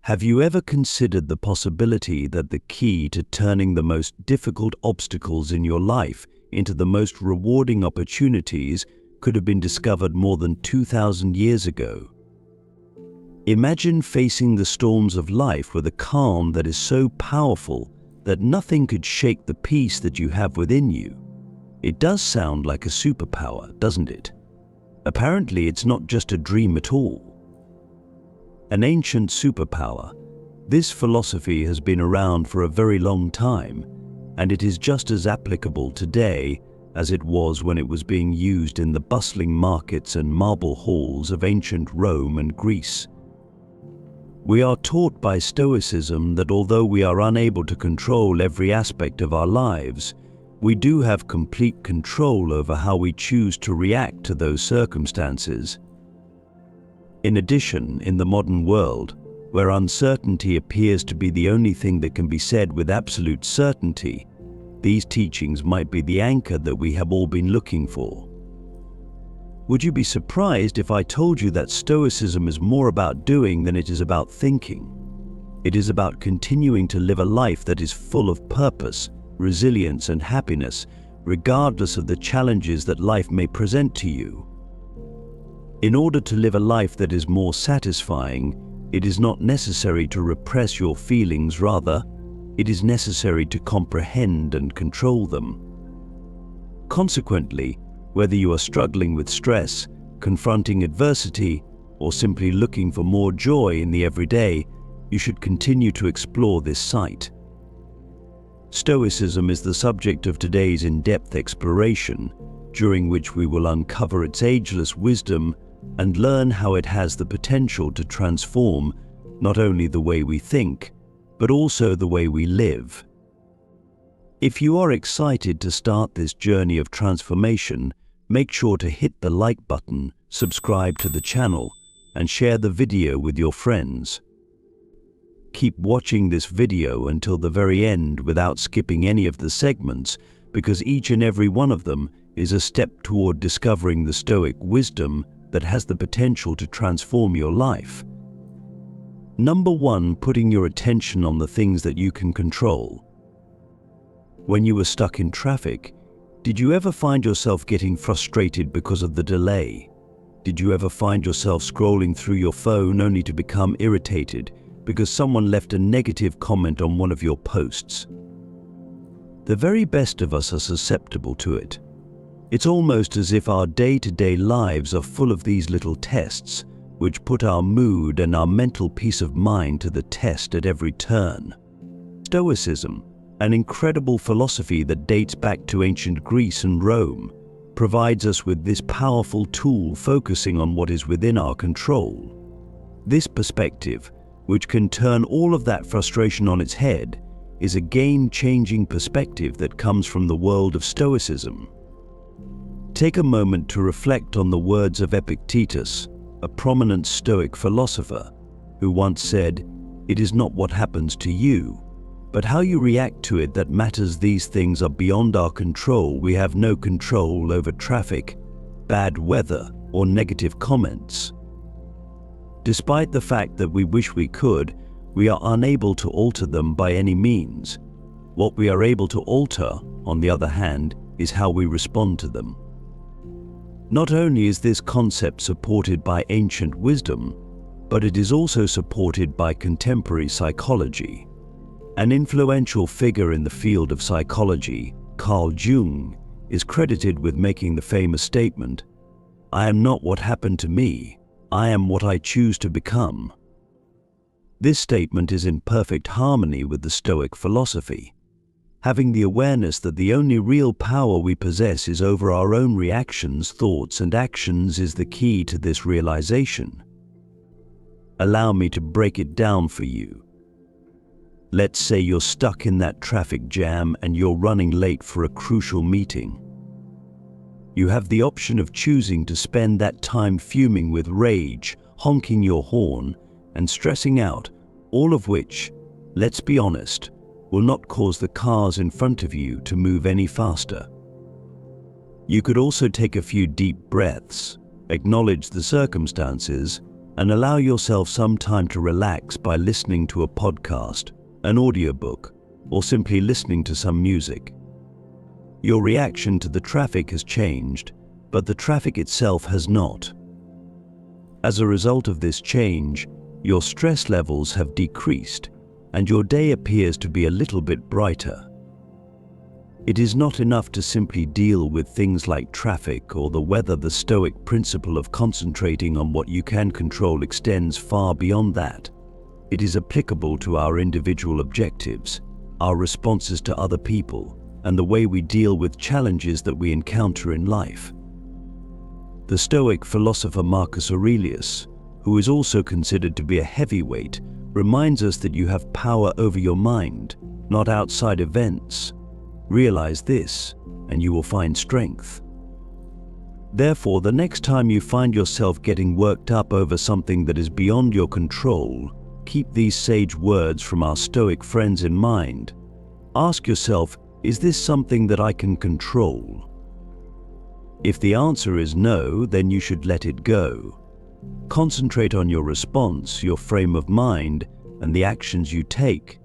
Have you ever considered the possibility that the key to turning the most difficult obstacles in your life into the most rewarding opportunities could have been discovered more than 2,000 years ago? Imagine facing the storms of life with a calm that is so powerful that nothing could shake the peace that you have within you. It does sound like a superpower, doesn't it? Apparently, it's not just a dream at all. An ancient superpower. This philosophy has been around for a very long time, and it is just as applicable today as it was when it was being used in the bustling markets and marble halls of ancient Rome and Greece. We are taught by Stoicism that although we are unable to control every aspect of our lives, we do have complete control over how we choose to react to those circumstances. In addition, in the modern world, where uncertainty appears to be the only thing that can be said with absolute certainty, these teachings might be the anchor that we have all been looking for. Would you be surprised if I told you that Stoicism is more about doing than it is about thinking? It is about continuing to live a life that is full of purpose, resilience, and happiness, regardless of the challenges that life may present to you. In order to live a life that is more satisfying, it is not necessary to repress your feelings, rather, it is necessary to comprehend and control them. Consequently, whether you are struggling with stress, confronting adversity, or simply looking for more joy in the everyday, you should continue to explore this site. Stoicism is the subject of today's in-depth exploration, during which we will uncover its ageless wisdom and learn how it has the potential to transform not only the way we think, but also the way we live. If you are excited to start this journey of transformation, make sure to hit the like button, subscribe to the channel, and share the video with your friends. Keep watching this video until the very end without skipping any of the segments, because each and every one of them is a step toward discovering the Stoic wisdom that has the potential to transform your life. Number 1, putting your attention on the things that you can control. When you were stuck in traffic, did you ever find yourself getting frustrated because of the delay? Did you ever find yourself scrolling through your phone only to become irritated because someone left a negative comment on one of your posts? The very best of us are susceptible to it. It's almost as if our day-to-day lives are full of these little tests, which put our mood and our mental peace of mind to the test at every turn. Stoicism, an incredible philosophy that dates back to ancient Greece and Rome, provides us with this powerful tool focusing on what is within our control. This perspective, which can turn all of that frustration on its head, is a game-changing perspective that comes from the world of Stoicism. Take a moment to reflect on the words of Epictetus, a prominent Stoic philosopher, who once said, "It is not what happens to you, but how you react to it that matters. These things are beyond our control. We have no control over traffic, bad weather, or negative comments." Despite the fact that we wish we could, we are unable to alter them by any means. What we are able to alter, on the other hand, is how we respond to them. Not only is this concept supported by ancient wisdom, but it is also supported by contemporary psychology. An influential figure in the field of psychology, Carl Jung, is credited with making the famous statement, "I am not what happened to me, I am what I choose to become." This statement is in perfect harmony with the Stoic philosophy. Having the awareness that the only real power we possess is over our own reactions, thoughts, and actions is the key to this realization. Allow me to break it down for you. Let's say you're stuck in that traffic jam and you're running late for a crucial meeting. You have the option of choosing to spend that time fuming with rage, honking your horn, and stressing out, all of which, let's be honest, will not cause the cars in front of you to move any faster. You could also take a few deep breaths, acknowledge the circumstances, and allow yourself some time to relax by listening to a podcast, an audiobook, or simply listening to some music. Your reaction to the traffic has changed, but the traffic itself has not. As a result of this change, your stress levels have decreased, and your day appears to be a little bit brighter. It is not enough to simply deal with things like traffic or the weather. The Stoic principle of concentrating on what you can control extends far beyond that. It is applicable to our individual objectives, our responses to other people, and the way we deal with challenges that we encounter in life. The Stoic philosopher Marcus Aurelius, who is also considered to be a heavyweight, reminds us that you have power over your mind, not outside events. Realize this, and you will find strength. Therefore, the next time you find yourself getting worked up over something that is beyond your control, keep these sage words from our Stoic friends in mind. Ask yourself, is this something that I can control? If the answer is no, then you should let it go. Concentrate on your response, your frame of mind, and the actions you take.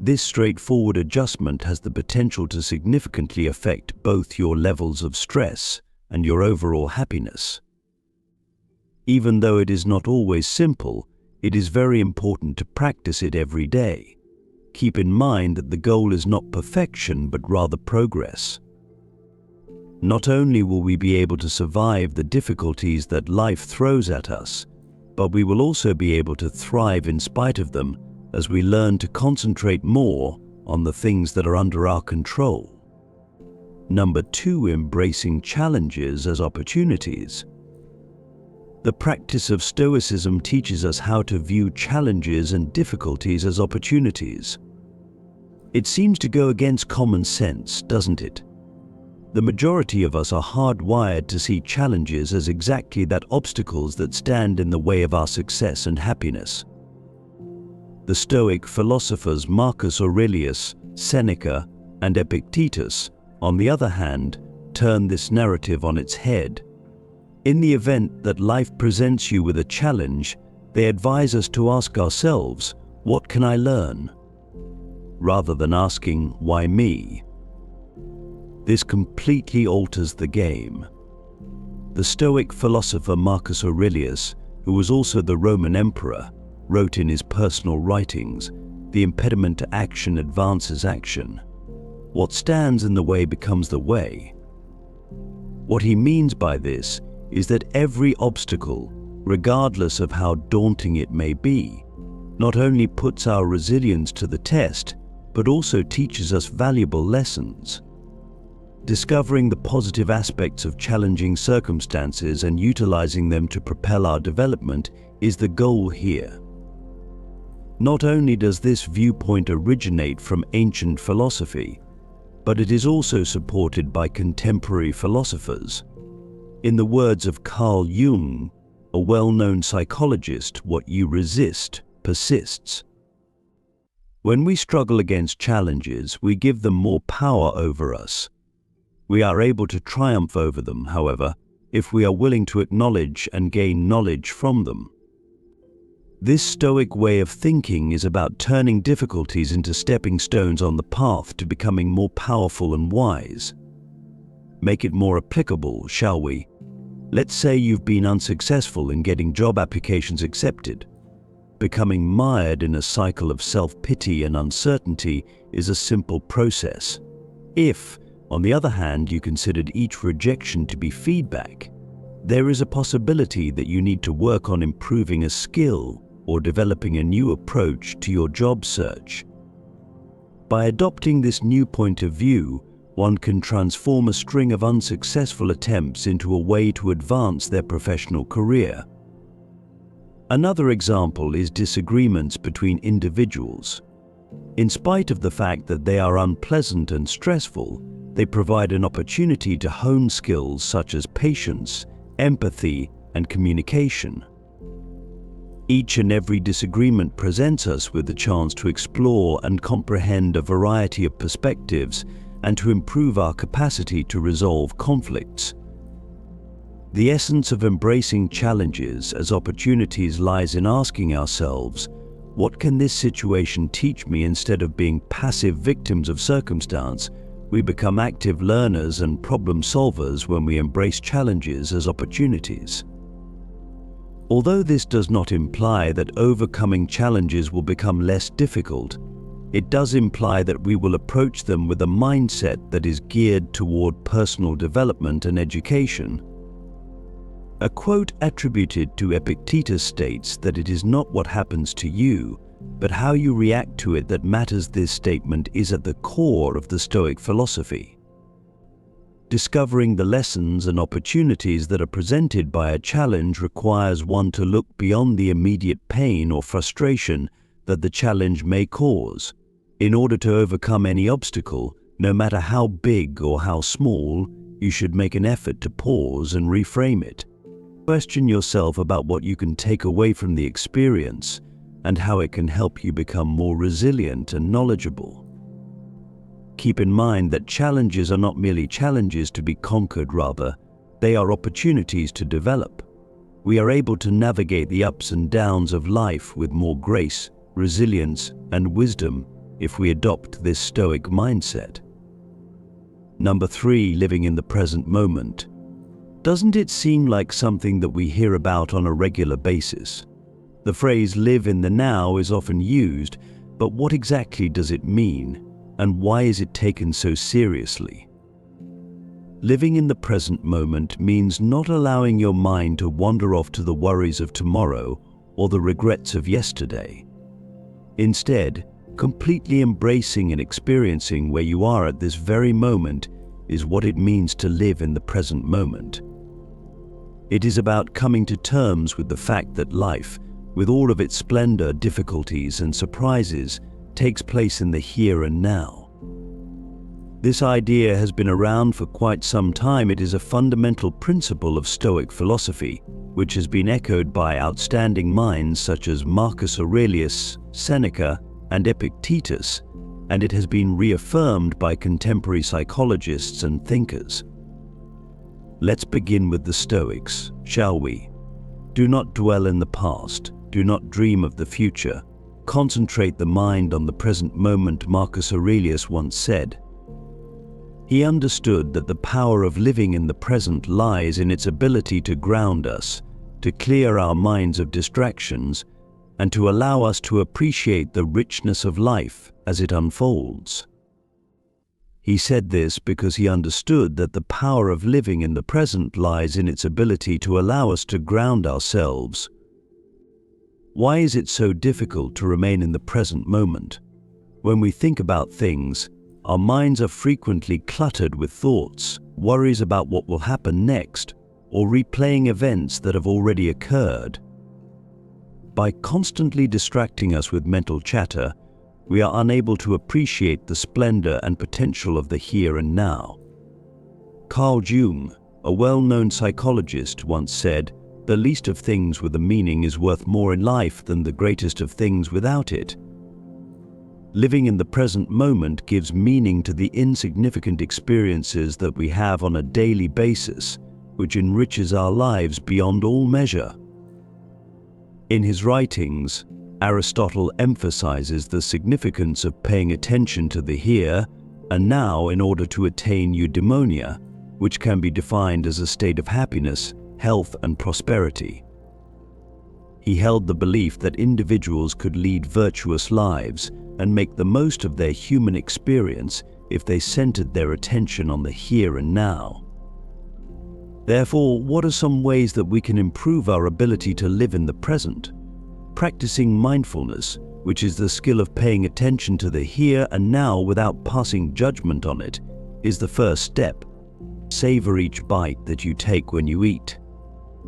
This straightforward adjustment has the potential to significantly affect both your levels of stress and your overall happiness. Even though it is not always simple, it is very important to practice it every day. Keep in mind that the goal is not perfection, but rather progress. Not only will we be able to survive the difficulties that life throws at us, but we will also be able to thrive in spite of them as we learn to concentrate more on the things that are under our control. Number 2, embracing challenges as opportunities. The practice of Stoicism teaches us how to view challenges and difficulties as opportunities. It seems to go against common sense, doesn't it? The majority of us are hardwired to see challenges as exactly that, obstacles that stand in the way of our success and happiness. The Stoic philosophers Marcus Aurelius, Seneca, and Epictetus, on the other hand, turn this narrative on its head. In the event that life presents you with a challenge, they advise us to ask ourselves, what can I learn? Rather than asking, why me? This completely alters the game. The Stoic philosopher Marcus Aurelius, who was also the Roman emperor, wrote in his personal writings, "The impediment to action advances action. What stands in the way becomes the way." What he means by this is that every obstacle, regardless of how daunting it may be, not only puts our resilience to the test, but also teaches us valuable lessons. Discovering the positive aspects of challenging circumstances and utilizing them to propel our development is the goal here. Not only does this viewpoint originate from ancient philosophy, but it is also supported by contemporary philosophers. In the words of Carl Jung, a well-known psychologist, what you resist persists. When we struggle against challenges, we give them more power over us. We are able to triumph over them, however, if we are willing to acknowledge and gain knowledge from them. This Stoic way of thinking is about turning difficulties into stepping stones on the path to becoming more powerful and wise. Make it more applicable, shall we? Let's say you've been unsuccessful in getting job applications accepted. Becoming mired in a cycle of self-pity and uncertainty is a simple process. If, on the other hand, you considered each rejection to be feedback, there is a possibility that you need to work on improving a skill or developing a new approach to your job search. By adopting this new point of view, one can transform a string of unsuccessful attempts into a way to advance their professional career. Another example is disagreements between individuals. In spite of the fact that they are unpleasant and stressful, they provide an opportunity to hone skills such as patience, empathy, and communication. Each and every disagreement presents us with the chance to explore and comprehend a variety of perspectives and to improve our capacity to resolve conflicts. The essence of embracing challenges as opportunities lies in asking ourselves, what can this situation teach me? Instead of being passive victims of circumstance, we become active learners and problem solvers when we embrace challenges as opportunities. Although this does not imply that overcoming challenges will become less difficult, it does imply that we will approach them with a mindset that is geared toward personal development and education. A quote attributed to Epictetus states that it is not what happens to you, but how you react to it that matters. This statement is at the core of the Stoic philosophy. Discovering the lessons and opportunities that are presented by a challenge requires one to look beyond the immediate pain or frustration that the challenge may cause. In order to overcome any obstacle, no matter how big or how small, you should make an effort to pause and reframe it. Question yourself about what you can take away from the experience and how it can help you become more resilient and knowledgeable. Keep in mind that challenges are not merely challenges to be conquered, rather, they are opportunities to develop. We are able to navigate the ups and downs of life with more grace, resilience, and wisdom if we adopt this Stoic mindset. Number 3, living in the present moment. Doesn't it seem like something that we hear about on a regular basis? The phrase "live in the now" is often used, but what exactly does it mean, and why is it taken so seriously? Living in the present moment means not allowing your mind to wander off to the worries of tomorrow or the regrets of yesterday. Instead, completely embracing and experiencing where you are at this very moment is what it means to live in the present moment. It is about coming to terms with the fact that life, with all of its splendor, difficulties, and surprises, takes place in the here and now. This idea has been around for quite some time. It is a fundamental principle of Stoic philosophy, which has been echoed by outstanding minds such as Marcus Aurelius, Seneca, and Epictetus, and it has been reaffirmed by contemporary psychologists and thinkers. Let's begin with the Stoics, shall we? Do not dwell in the past, do not dream of the future. Concentrate the mind on the present moment, Marcus Aurelius once said. He understood that the power of living in the present lies in its ability to ground us, to clear our minds of distractions, and to allow us to appreciate the richness of life as it unfolds. He said this because he understood that the power of living in the present lies in its ability to allow us to ground ourselves. Why is it so difficult to remain in the present moment? When we think about things, our minds are frequently cluttered with thoughts, worries about what will happen next, or replaying events that have already occurred. By constantly distracting us with mental chatter, we are unable to appreciate the splendor and potential of the here and now. Carl Jung, a well-known psychologist, once said, "The least of things with a meaning is worth more in life than the greatest of things without it." Living in the present moment gives meaning to the insignificant experiences that we have on a daily basis, which enriches our lives beyond all measure. In his writings, Aristotle emphasizes the significance of paying attention to the here and now in order to attain eudaimonia, which can be defined as a state of happiness, health, and prosperity. He held the belief that individuals could lead virtuous lives and make the most of their human experience if they centered their attention on the here and now. Therefore, what are some ways that we can improve our ability to live in the present? Practicing mindfulness, which is the skill of paying attention to the here and now without passing judgment on it, is the first step. Savor each bite that you take when you eat.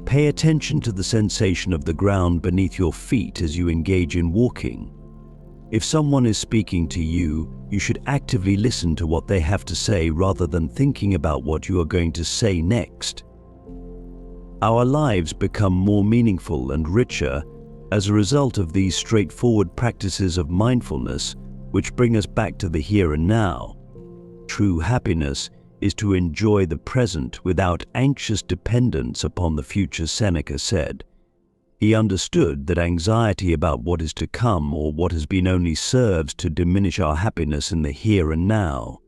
Pay attention to the sensation of the ground beneath your feet as you engage in walking. If someone is speaking to you, you should actively listen to what they have to say rather than thinking about what you are going to say next. Our lives become more meaningful and richer as a result of these straightforward practices of mindfulness, which bring us back to the here and now. True happiness is to enjoy the present without anxious dependence upon the future, Seneca said. He understood that anxiety about what is to come or what has been only serves to diminish our happiness in the here and now.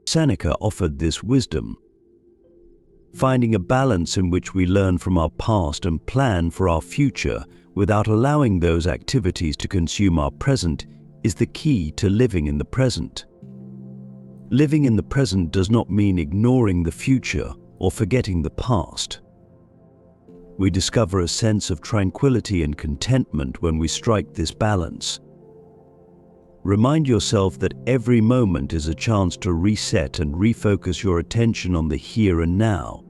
Seneca offered this wisdom. Finding a balance in which we learn from our past and plan for our future without allowing those activities to consume our present is the key to living in the present. Living in the present does not mean ignoring the future or forgetting the past. We discover a sense of tranquility and contentment when we strike this balance. Remind yourself that every moment is a chance to reset and refocus your attention on the here and now.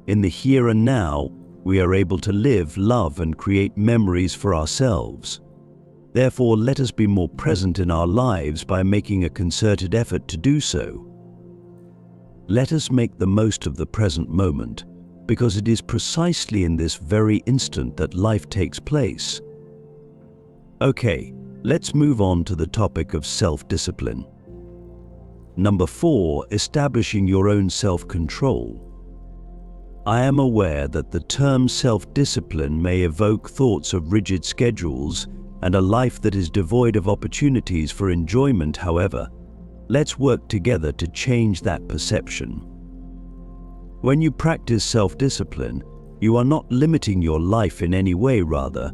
In the here and now, we are able to live, love, and create memories for ourselves. Therefore, let us be more present in our lives by making a concerted effort to do so. Let us make the most of the present moment, because it is precisely in this very instant that life takes place. Okay, let's move on to the topic of self-discipline. Number 4, establishing your own self-control. I am aware that the term self-discipline may evoke thoughts of rigid schedules and a life that is devoid of opportunities for enjoyment. However, let's work together to change that perception. When you practice self-discipline, you are not limiting your life in any way. Rather,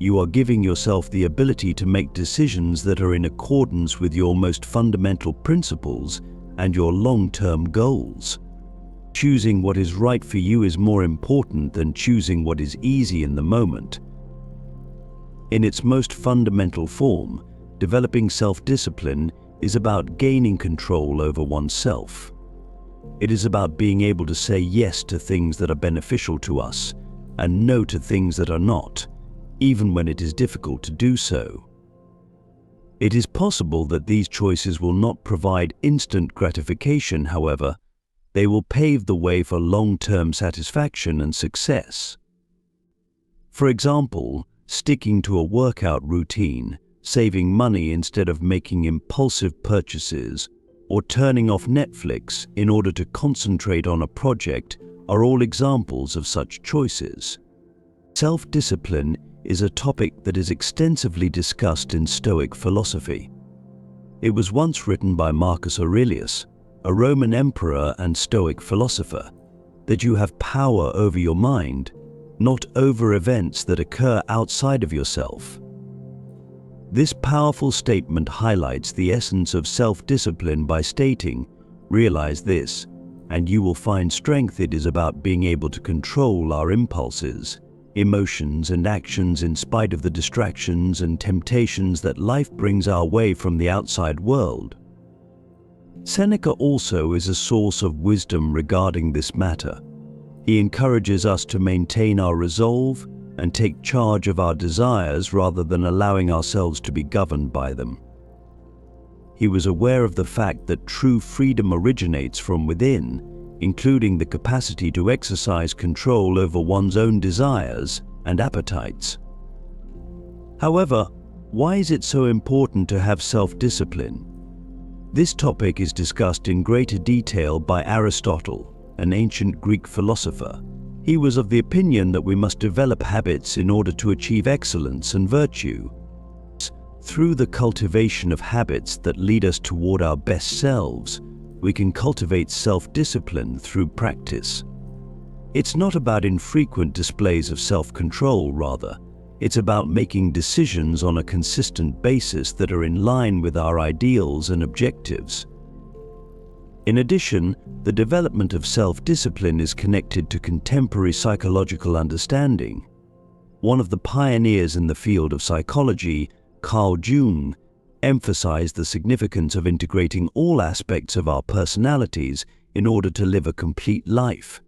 you are giving yourself the ability to make decisions that are in accordance with your most fundamental principles and your long-term goals. Choosing what is right for you is more important than choosing what is easy in the moment. In its most fundamental form, developing self-discipline is about gaining control over oneself. It is about being able to say yes to things that are beneficial to us and no to things that are not, even when it is difficult to do so. It is possible that these choices will not provide instant gratification. However, they will pave the way for long-term satisfaction and success. For example, sticking to a workout routine, saving money instead of making impulsive purchases, or turning off Netflix in order to concentrate on a project are all examples of such choices. Self-discipline is a topic that is extensively discussed in Stoic philosophy. It was once written by Marcus Aurelius, a Roman emperor and Stoic philosopher, that you have power over your mind, not over events that occur outside of yourself. This powerful statement highlights the essence of self-discipline by stating, "Realize this, and you will find strength." It is about being able to control our impulses, emotions, and actions in spite of the distractions and temptations that life brings our way from the outside world. Seneca also is a source of wisdom regarding this matter. He encourages us to maintain our resolve and take charge of our desires rather than allowing ourselves to be governed by them. He was aware of the fact that true freedom originates from within, including the capacity to exercise control over one's own desires and appetites. However, why is it so important to have self-discipline? This topic is discussed in greater detail by Aristotle, an ancient Greek philosopher. He was of the opinion that we must develop habits in order to achieve excellence and virtue. Through the cultivation of habits that lead us toward our best selves, we can cultivate self-discipline through practice. It's not about infrequent displays of self-control. Rather, it's about making decisions on a consistent basis that are in line with our ideals and objectives. In addition, the development of self-discipline is connected to contemporary psychological understanding. One of the pioneers in the field of psychology, Carl Jung, emphasized the significance of integrating all aspects of our personalities in order to live a complete life.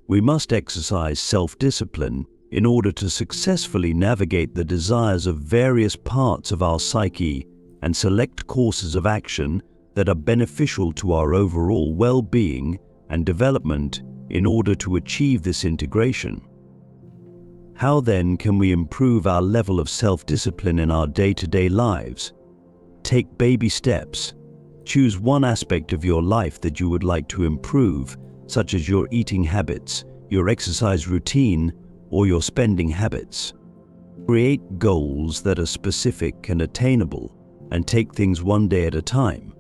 We must exercise self-discipline in order to successfully navigate the desires of various parts of our psyche and select courses of action that are beneficial to our overall well-being and development in order to achieve this integration. How then can we improve our level of self-discipline in our day-to-day lives? Take baby steps. Choose one aspect of your life that you would like to improve, such as your eating habits, your exercise routine, or your spending habits. Create goals that are specific and attainable, and take things one day at a time.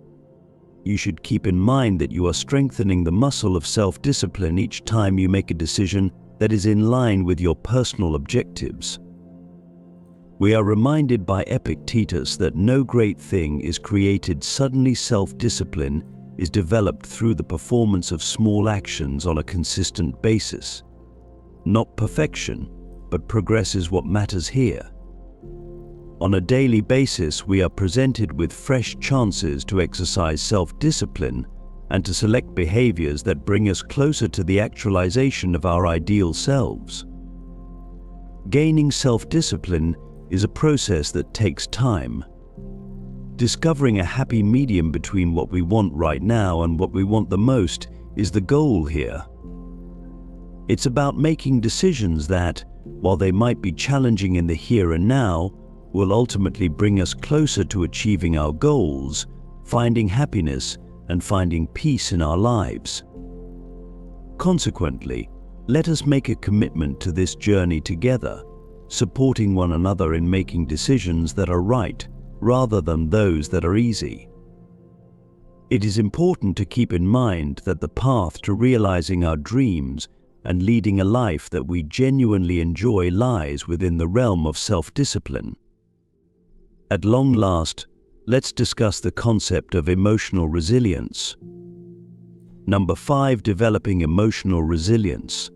You should keep in mind that you are strengthening the muscle of self-discipline each time you make a decision that is in line with your personal objectives. We are reminded by Epictetus that no great thing is created suddenly. Self-discipline is developed through the performance of small actions on a consistent basis. Not perfection, but progress is what matters here. On a daily basis, we are presented with fresh chances to exercise self-discipline and to select behaviors that bring us closer to the actualization of our ideal selves. Gaining self-discipline is a process that takes time. Discovering a happy medium between what we want right now and what we want the most is the goal here. It's about making decisions that, while they might be challenging in the here and now, will ultimately bring us closer to achieving our goals, finding happiness, and finding peace in our lives. Consequently, let us make a commitment to this journey together, supporting one another in making decisions that are right rather than those that are easy. It is important to keep in mind that the path to realizing our dreams and leading a life that we genuinely enjoy lies within the realm of self-discipline. At long last, let's discuss the concept of emotional resilience. Number 5. Developing emotional resilience.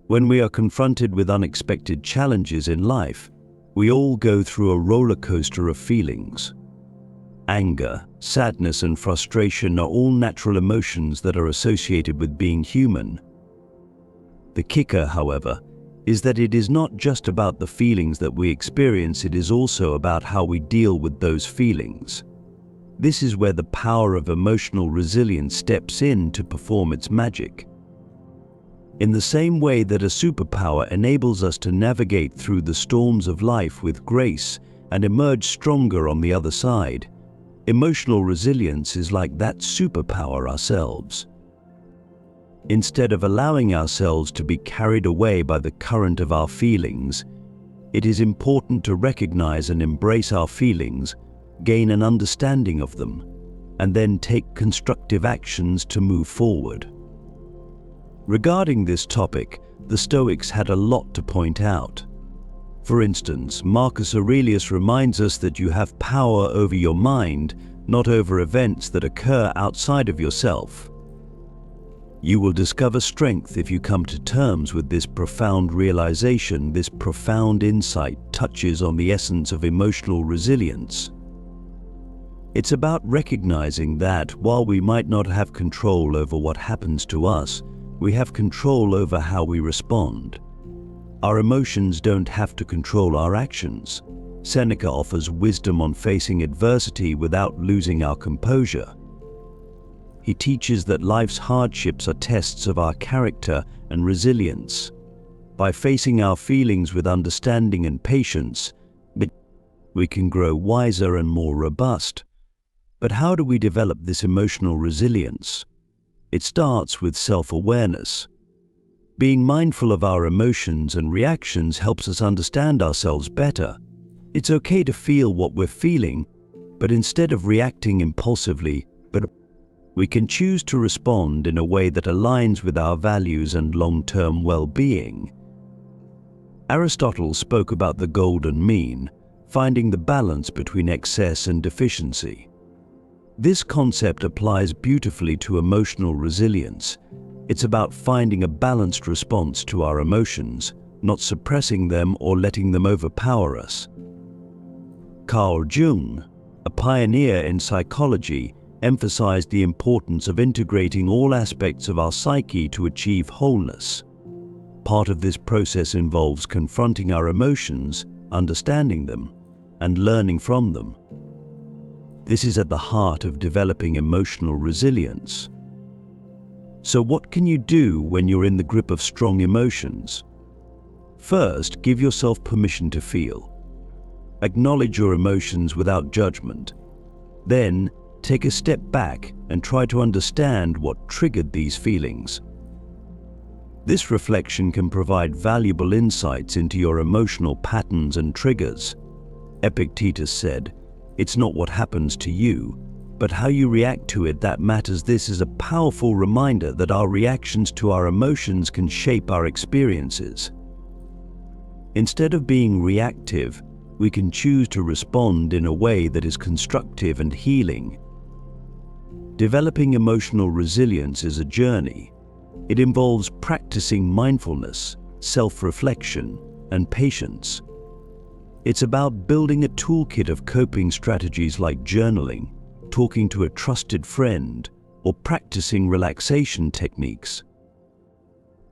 When we are confronted with unexpected challenges in life, we all go through a roller coaster of feelings. Anger, sadness, and frustration are all natural emotions that are associated with being human. The kicker, however, is that it is not just about the feelings that we experience, it is also about how we deal with those feelings. This is where the power of emotional resilience steps in to perform its magic. In the same way that a superpower enables us to navigate through the storms of life with grace and emerge stronger on the other side, emotional resilience is like that superpower ourselves. Instead of allowing ourselves to be carried away by the current of our feelings, it is important to recognize and embrace our feelings, gain an understanding of them, and then take constructive actions to move forward. Regarding this topic, the Stoics had a lot to point out. For instance, Marcus Aurelius reminds us that you have power over your mind, not over events that occur outside of yourself. You will discover strength if you come to terms with this profound realization. This profound insight touches on the essence of emotional resilience. It's about recognizing that while we might not have control over what happens to us, we have control over how we respond. Our emotions don't have to control our actions. Seneca offers wisdom on facing adversity without losing our composure. He teaches that life's hardships are tests of our character and resilience. By facing our feelings with understanding and patience, we can grow wiser and more robust. But how do we develop this emotional resilience? It starts with self-awareness. Being mindful of our emotions and reactions helps us understand ourselves better. It's okay to feel what we're feeling, but instead of reacting impulsively, we can choose to respond in a way that aligns with our values and long-term well-being. Aristotle spoke about the golden mean, finding the balance between excess and deficiency. This concept applies beautifully to emotional resilience. It's about finding a balanced response to our emotions, not suppressing them or letting them overpower us. Carl Jung, a pioneer in psychology, emphasized the importance of integrating all aspects of our psyche to achieve wholeness. Part of this process involves confronting our emotions, understanding them, and learning from them. This is at the heart of developing emotional resilience. So what can you do when you're in the grip of strong emotions? First, give yourself permission to feel. Acknowledge your emotions without judgment. Then, take a step back and try to understand what triggered these feelings. This reflection can provide valuable insights into your emotional patterns and triggers. Epictetus said, "It's not what happens to you, but how you react to it that matters." This is a powerful reminder that our reactions to our emotions can shape our experiences. Instead of being reactive, we can choose to respond in a way that is constructive and healing. Developing emotional resilience is a journey. It involves practicing mindfulness, self-reflection, and patience. It's about building a toolkit of coping strategies like journaling, talking to a trusted friend, or practicing relaxation techniques.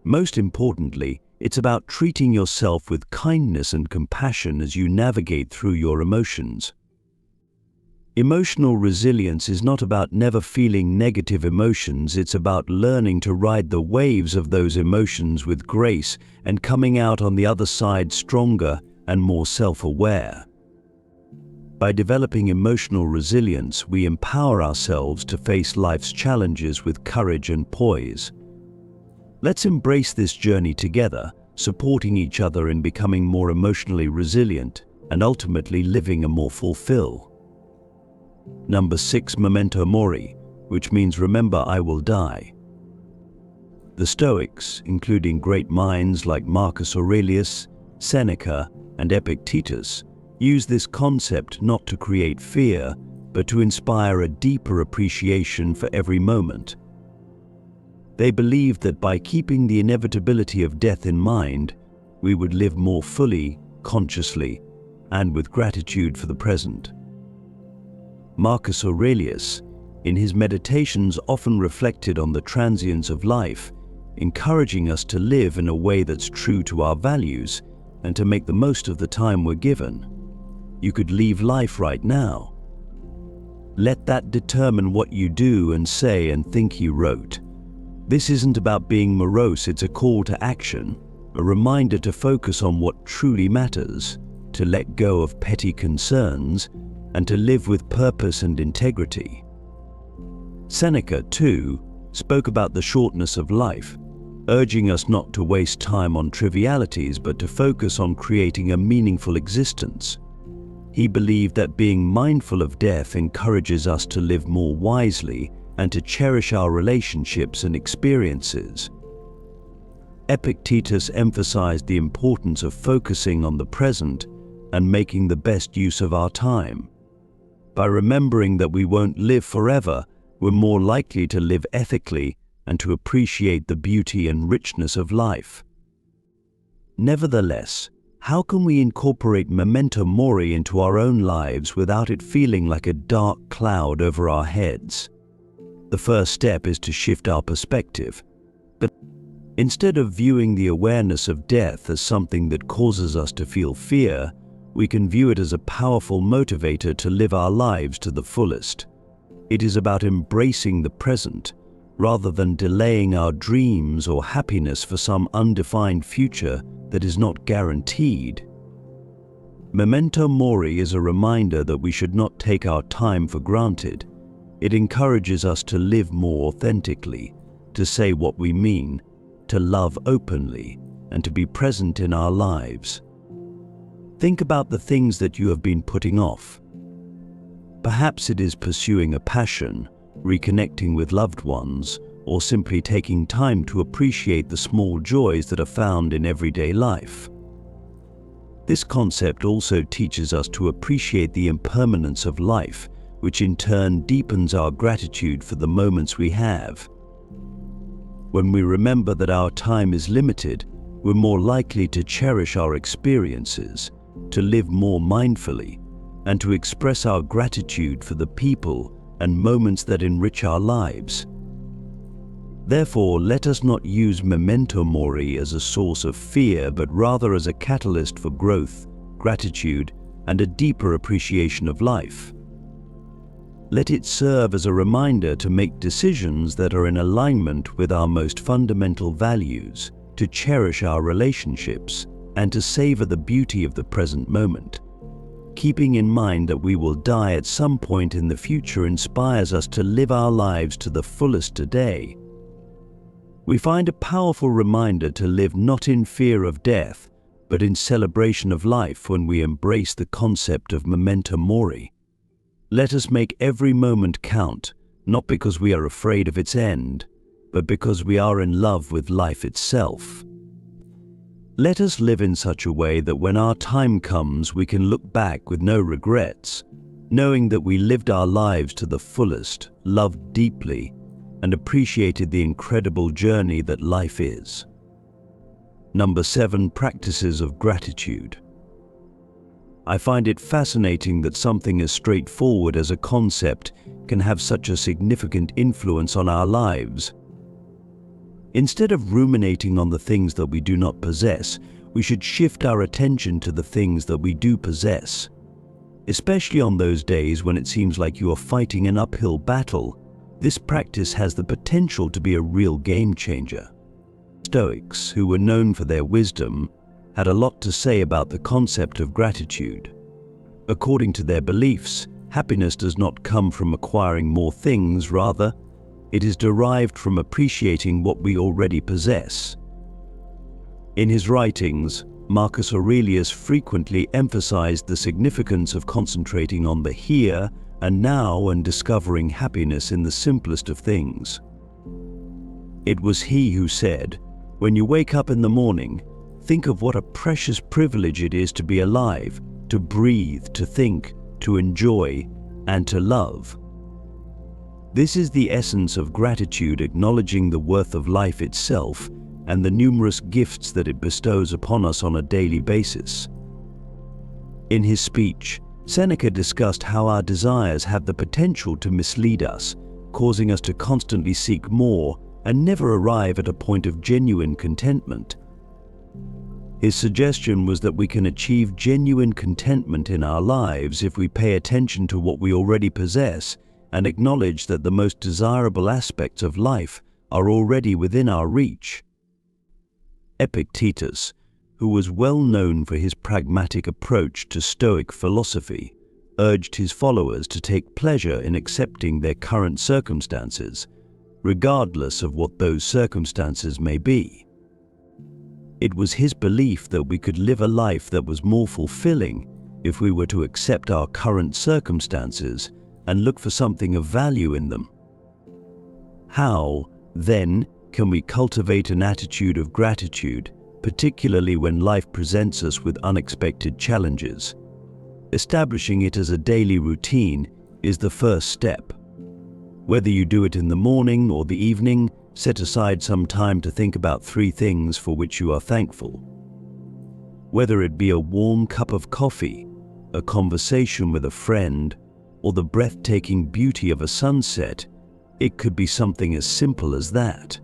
Most importantly, it's about treating yourself with kindness and compassion as you navigate through your emotions. Emotional resilience is not about never feeling negative emotions, it's about learning to ride the waves of those emotions with grace and coming out on the other side stronger and more self-aware. By developing emotional resilience, we empower ourselves to face life's challenges with courage and poise. Let's embrace this journey together, supporting each other in becoming more emotionally resilient and ultimately living a more fulfilled. Number 6. Memento Mori, which means remember I will die. The Stoics, including great minds like Marcus Aurelius, Seneca, and Epictetus, use this concept not to create fear, but to inspire a deeper appreciation for every moment. They believed that by keeping the inevitability of death in mind, we would live more fully, consciously, and with gratitude for the present. Marcus Aurelius, in his meditations, often reflected on the transience of life, encouraging us to live in a way that's true to our values and to make the most of the time we're given. You could leave life right now. Let that determine what you do and say and think, he wrote. This isn't about being morose, it's a call to action, a reminder to focus on what truly matters, to let go of petty concerns, and to live with purpose and integrity. Seneca, too, spoke about the shortness of life, urging us not to waste time on trivialities but to focus on creating a meaningful existence. He believed that being mindful of death encourages us to live more wisely and to cherish our relationships and experiences. Epictetus emphasized the importance of focusing on the present and making the best use of our time. By remembering that we won't live forever, we're more likely to live ethically and to appreciate the beauty and richness of life. Nevertheless, how can we incorporate Memento Mori into our own lives without it feeling like a dark cloud over our heads? The first step is to shift our perspective. But instead of viewing the awareness of death as something that causes us to feel fear, we can view it as a powerful motivator to live our lives to the fullest. It is about embracing the present, rather than delaying our dreams or happiness for some undefined future that is not guaranteed. Memento Mori is a reminder that we should not take our time for granted. It encourages us to live more authentically, to say what we mean, to love openly, and to be present in our lives. Think about the things that you have been putting off. Perhaps it is pursuing a passion, reconnecting with loved ones, or simply taking time to appreciate the small joys that are found in everyday life. This concept also teaches us to appreciate the impermanence of life, which in turn deepens our gratitude for the moments we have. When we remember that our time is limited, we're more likely to cherish our experiences, to live more mindfully, and to express our gratitude for the people and moments that enrich our lives. Therefore, let us not use Memento Mori as a source of fear, but rather as a catalyst for growth, gratitude, and a deeper appreciation of life. Let it serve as a reminder to make decisions that are in alignment with our most fundamental values, to cherish our relationships, and to savor the beauty of the present moment. keeping in mind that we will die at some point in the future inspires us to live our lives to the fullest today. We find a powerful reminder to live not in fear of death, but in celebration of life when we embrace the concept of Memento Mori. Let us make every moment count, not because we are afraid of its end, but because we are in love with life itself. Let us live in such a way that when our time comes, we can look back with no regrets, knowing that we lived our lives to the fullest, loved deeply, and appreciated the incredible journey that life is. Number 7. Practices of gratitude. I find it fascinating that something as straightforward as a concept can have such a significant influence on our lives. Instead of ruminating on the things that we do not possess, we should shift our attention to the things that we do possess. Especially on those days when it seems like you are fighting an uphill battle, this practice has the potential to be a real game changer. Stoics, who were known for their wisdom, had a lot to say about the concept of gratitude. According to their beliefs, happiness does not come from acquiring more things, rather, it is derived from appreciating what we already possess. In his writings, Marcus Aurelius frequently emphasized the significance of concentrating on the here and now and discovering happiness in the simplest of things. It was he who said, "When you wake up in the morning, think of what a precious privilege it is to be alive, to breathe, to think, to enjoy, and to love." This is the essence of gratitude, acknowledging the worth of life itself and the numerous gifts that it bestows upon us on a daily basis. In his speech, Seneca discussed how our desires have the potential to mislead us, causing us to constantly seek more and never arrive at a point of genuine contentment. His suggestion was that we can achieve genuine contentment in our lives if we pay attention to what we already possess and acknowledge that the most desirable aspects of life are already within our reach. Epictetus, who was well known for his pragmatic approach to Stoic philosophy, urged his followers to take pleasure in accepting their current circumstances, regardless of what those circumstances may be. It was his belief that we could live a life that was more fulfilling if we were to accept our current circumstances and look for something of value in them. How, then, can we cultivate an attitude of gratitude, particularly when life presents us with unexpected challenges? Establishing it as a daily routine is the first step. Whether you do it in the morning or the evening, set aside some time to think about 3 things for which you are thankful. Whether it be a warm cup of coffee, a conversation with a friend, or the breathtaking beauty of a sunset, it could be something as simple as that.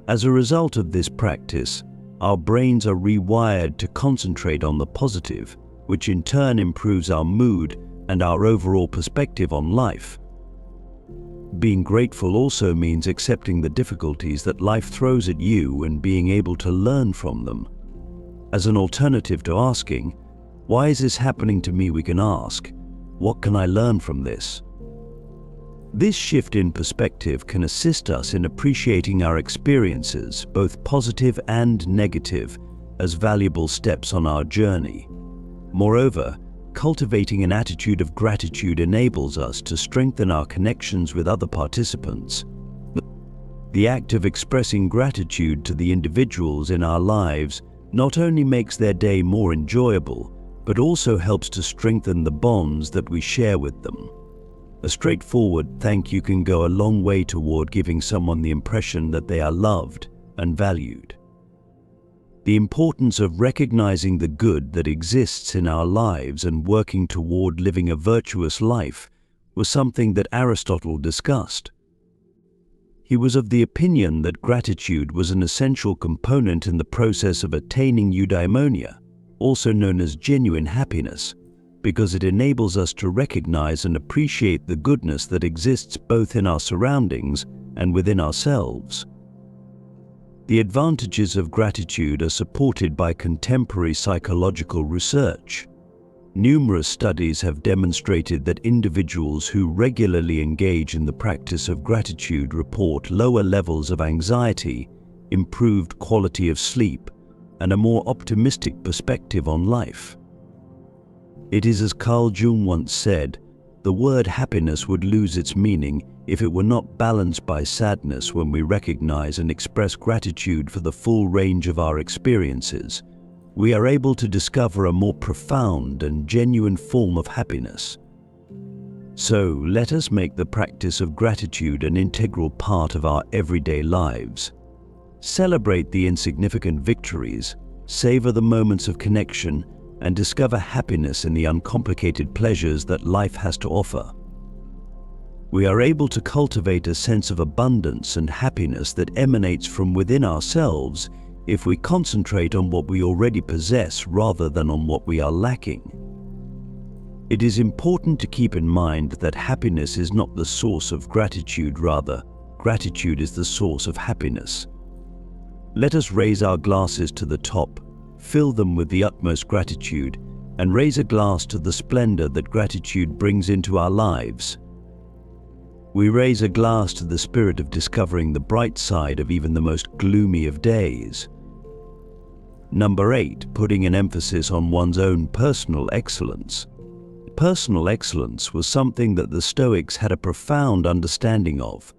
As a result of this practice, our brains are rewired to concentrate on the positive, which in turn improves our mood and our overall perspective on life. Being grateful also means accepting the difficulties that life throws at you and being able to learn from them. As an alternative to asking, "Why is this happening to me?" we can ask, "What can I learn from this?" This shift in perspective can assist us in appreciating our experiences, both positive and negative, as valuable steps on our journey. Moreover, cultivating an attitude of gratitude enables us to strengthen our connections with other participants. The act of expressing gratitude to the individuals in our lives not only makes their day more enjoyable, but also helps to strengthen the bonds that we share with them. A straightforward thank you can go a long way toward giving someone the impression that they are loved and valued. The importance of recognizing the good that exists in our lives and working toward living a virtuous life was something that Aristotle discussed. He was of the opinion that gratitude was an essential component in the process of attaining eudaimonia, also known as genuine happiness, because it enables us to recognize and appreciate the goodness that exists both in our surroundings and within ourselves. The advantages of gratitude are supported by contemporary psychological research. Numerous studies have demonstrated that individuals who regularly engage in the practice of gratitude report lower levels of anxiety, improved quality of sleep, and a more optimistic perspective on life. It is as Carl Jung once said, the word happiness would lose its meaning if it were not balanced by sadness when we recognize and express gratitude for the full range of our experiences. We are able to discover a more profound and genuine form of happiness. So, let us make the practice of gratitude an integral part of our everyday lives. Celebrate the insignificant victories, savor the moments of connection, and discover happiness in the uncomplicated pleasures that life has to offer. We are able to cultivate a sense of abundance and happiness that emanates from within ourselves if we concentrate on what we already possess rather than on what we are lacking. It is important to keep in mind that happiness is not the source of gratitude, rather, gratitude is the source of happiness. Let us raise our glasses to the top, fill them with the utmost gratitude, and raise a glass to the splendor that gratitude brings into our lives. We raise a glass to the spirit of discovering the bright side of even the most gloomy of days. Number 8, putting an emphasis on one's own personal excellence. Personal excellence was something that the Stoics had a profound understanding of.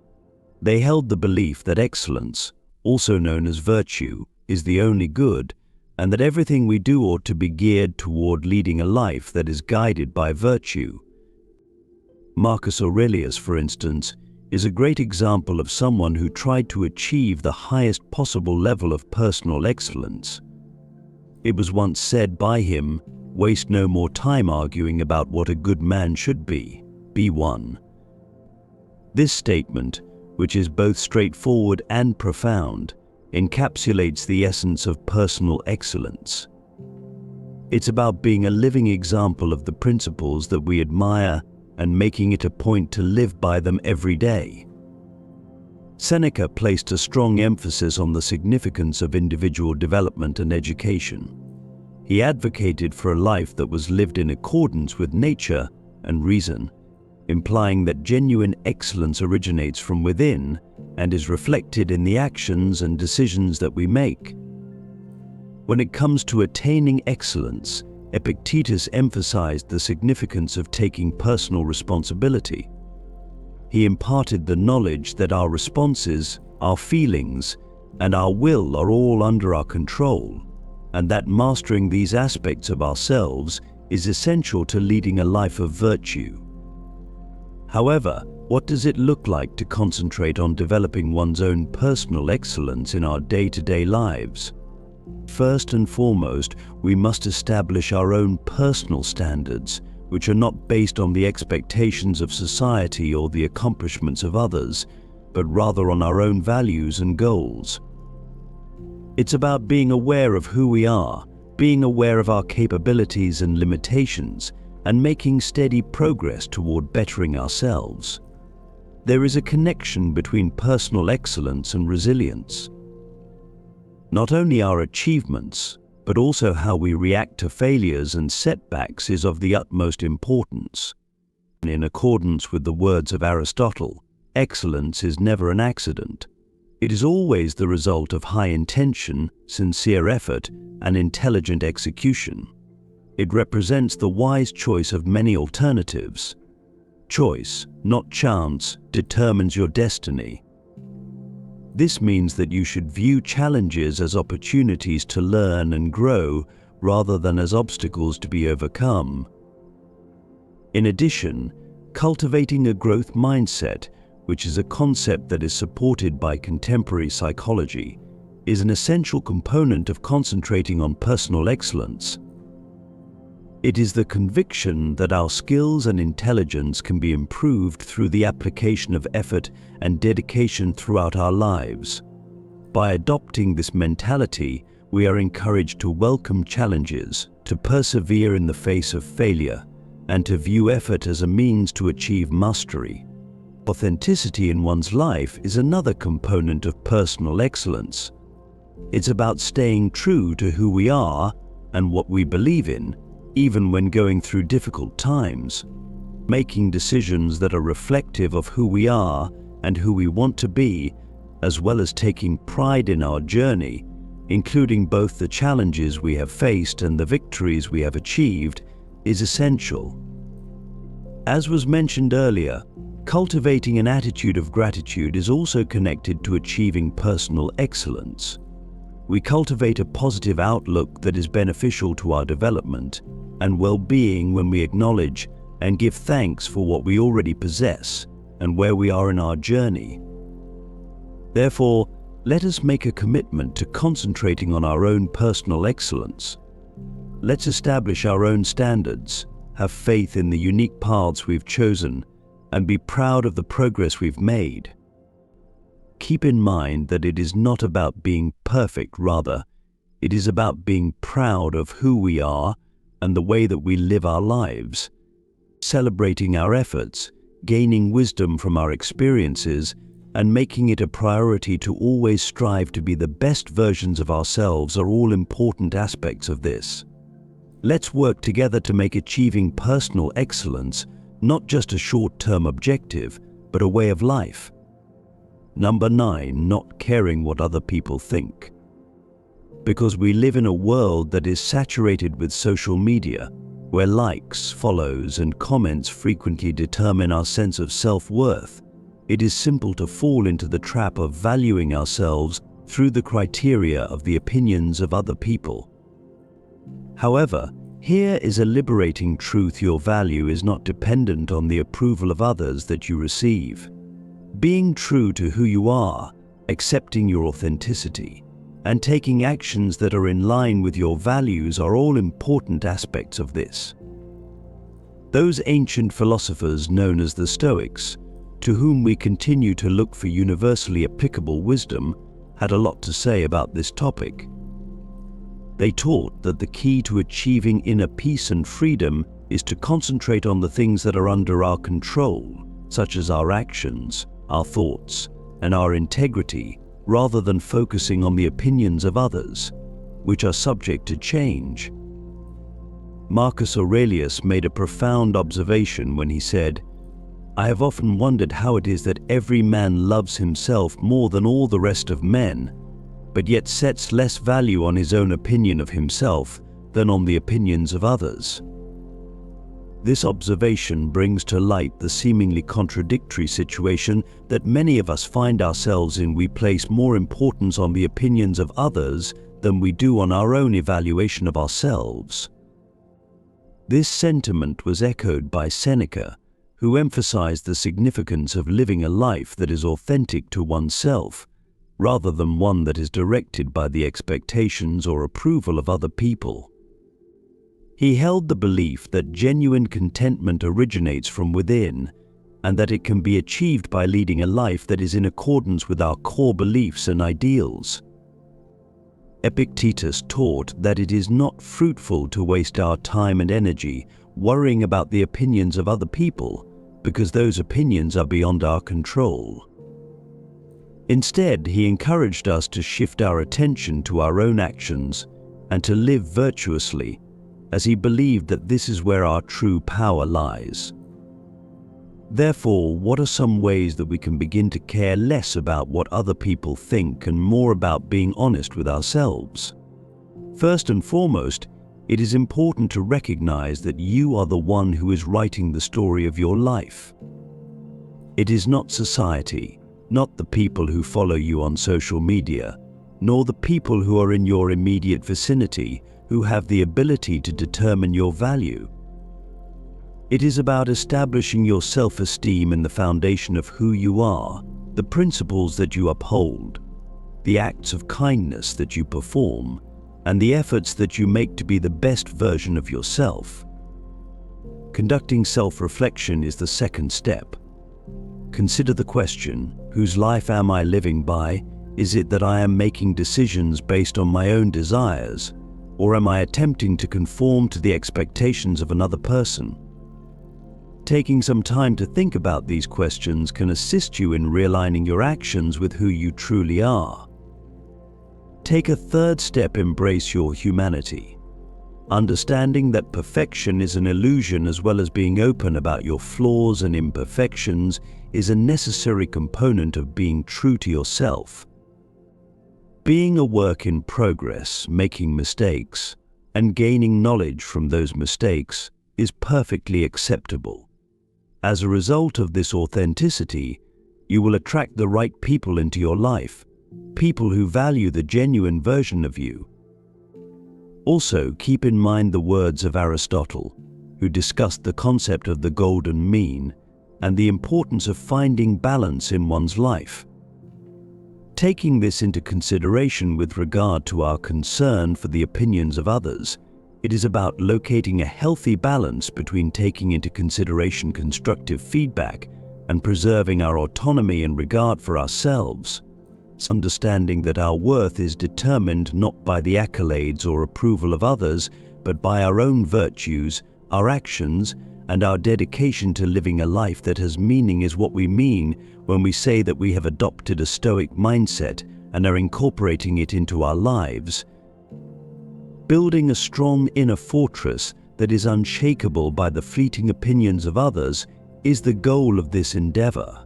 They held the belief that excellence, also known as virtue, is the only good, and that everything we do ought to be geared toward leading a life that is guided by virtue. Marcus Aurelius, for instance, is a great example of someone who tried to achieve the highest possible level of personal excellence. It was once said by him, "Waste no more time arguing about what a good man should be one." This statement, which is both straightforward and profound, encapsulates the essence of personal excellence. It's about being a living example of the principles that we admire and making it a point to live by them every day. Seneca placed a strong emphasis on the significance of individual development and education. He advocated for a life that was lived in accordance with nature and reason, implying that genuine excellence originates from within and is reflected in the actions and decisions that we make. When it comes to attaining excellence, Epictetus emphasized the significance of taking personal responsibility. He imparted the knowledge that our responses, our feelings, and our will are all under our control, and that mastering these aspects of ourselves is essential to leading a life of virtue. However, what does it look like to concentrate on developing one's own personal excellence in our day-to-day lives? First and foremost, we must establish our own personal standards, which are not based on the expectations of society or the accomplishments of others, but rather on our own values and goals. It's about being aware of who we are, being aware of our capabilities and limitations, and making steady progress toward bettering ourselves. There is a connection between personal excellence and resilience. Not only our achievements, but also how we react to failures and setbacks is of the utmost importance. In accordance with the words of Aristotle, excellence is never an accident. It is always the result of high intention, sincere effort, and intelligent execution. It represents the wise choice of many alternatives. Choice, not chance, determines your destiny. This means that you should view challenges as opportunities to learn and grow rather than as obstacles to be overcome. In addition, cultivating a growth mindset, which is a concept that is supported by contemporary psychology, is an essential component of concentrating on personal excellence. It is the conviction that our skills and intelligence can be improved through the application of effort and dedication throughout our lives. By adopting this mentality, we are encouraged to welcome challenges, to persevere in the face of failure, and to view effort as a means to achieve mastery. Authenticity in one's life is another component of personal excellence. It's about staying true to who we are and what we believe in, even when going through difficult times, making decisions that are reflective of who we are and who we want to be, as well as taking pride in our journey, including both the challenges we have faced and the victories we have achieved, is essential. As was mentioned earlier, cultivating an attitude of gratitude is also connected to achieving personal excellence. We cultivate a positive outlook that is beneficial to our development and well-being when we acknowledge and give thanks for what we already possess and where we are in our journey. Therefore, let us make a commitment to concentrating on our own personal excellence. Let's establish our own standards, have faith in the unique paths we've chosen, and be proud of the progress we've made. Keep in mind that it is not about being perfect, rather, it is about being proud of who we are and the way that we live our lives, celebrating our efforts, gaining wisdom from our experiences, and making it a priority to always strive to be the best versions of ourselves are all important aspects of this. Let's work together to make achieving personal excellence not just a short-term objective, but a way of life. Number 9, not caring what other people think. Because we live in a world that is saturated with social media, where likes, follows, and comments frequently determine our sense of self-worth, it is simple to fall into the trap of valuing ourselves through the criteria of the opinions of other people. However, here is a liberating truth: your value is not dependent on the approval of others that you receive. Being true to who you are, accepting your authenticity, and taking actions that are in line with your values are all important aspects of this. Those ancient philosophers known as the Stoics, to whom we continue to look for universally applicable wisdom, had a lot to say about this topic. They taught that the key to achieving inner peace and freedom is to concentrate on the things that are under our control, such as our actions, our thoughts, and our integrity, rather than focusing on the opinions of others, which are subject to change. Marcus Aurelius made a profound observation when he said, "I have often wondered how it is that every man loves himself more than all the rest of men, but yet sets less value on his own opinion of himself than on the opinions of others." This observation brings to light the seemingly contradictory situation that many of us find ourselves in. We place more importance on the opinions of others than we do on our own evaluation of ourselves. This sentiment was echoed by Seneca, who emphasized the significance of living a life that is authentic to oneself, rather than one that is directed by the expectations or approval of other people. He held the belief that genuine contentment originates from within, and that it can be achieved by leading a life that is in accordance with our core beliefs and ideals. Epictetus taught that it is not fruitful to waste our time and energy worrying about the opinions of other people, because those opinions are beyond our control. Instead, he encouraged us to shift our attention to our own actions and to live virtuously, as he believed that this is where our true power lies. Therefore, what are some ways that we can begin to care less about what other people think and more about being honest with ourselves? First and foremost, it is important to recognize that you are the one who is writing the story of your life. It is not society, not the people who follow you on social media, nor the people who are in your immediate vicinity who have the ability to determine your value. It is about establishing your self-esteem in the foundation of who you are, the principles that you uphold, the acts of kindness that you perform, and the efforts that you make to be the best version of yourself. Conducting self-reflection is the second step. Consider the question, whose life am I living by? Is it that I am making decisions based on my own desires, or am I attempting to conform to the expectations of another person? Taking some time to think about these questions can assist you in realigning your actions with who you truly are. Take a third step: embrace your humanity. Understanding that perfection is an illusion, as well as being open about your flaws and imperfections, is a necessary component of being true to yourself. Being a work in progress, making mistakes, and gaining knowledge from those mistakes is perfectly acceptable. As a result of this authenticity, you will attract the right people into your life, people who value the genuine version of you. Also, keep in mind the words of Aristotle, who discussed the concept of the golden mean and the importance of finding balance in one's life. Taking this into consideration with regard to our concern for the opinions of others, it is about locating a healthy balance between taking into consideration constructive feedback and preserving our autonomy and regard for ourselves. Understanding that our worth is determined not by the accolades or approval of others, but by our own virtues, our actions, and our dedication to living a life that has meaning is what we mean when we say that we have adopted a Stoic mindset and are incorporating it into our lives. Building a strong inner fortress that is unshakable by the fleeting opinions of others is the goal of this endeavor.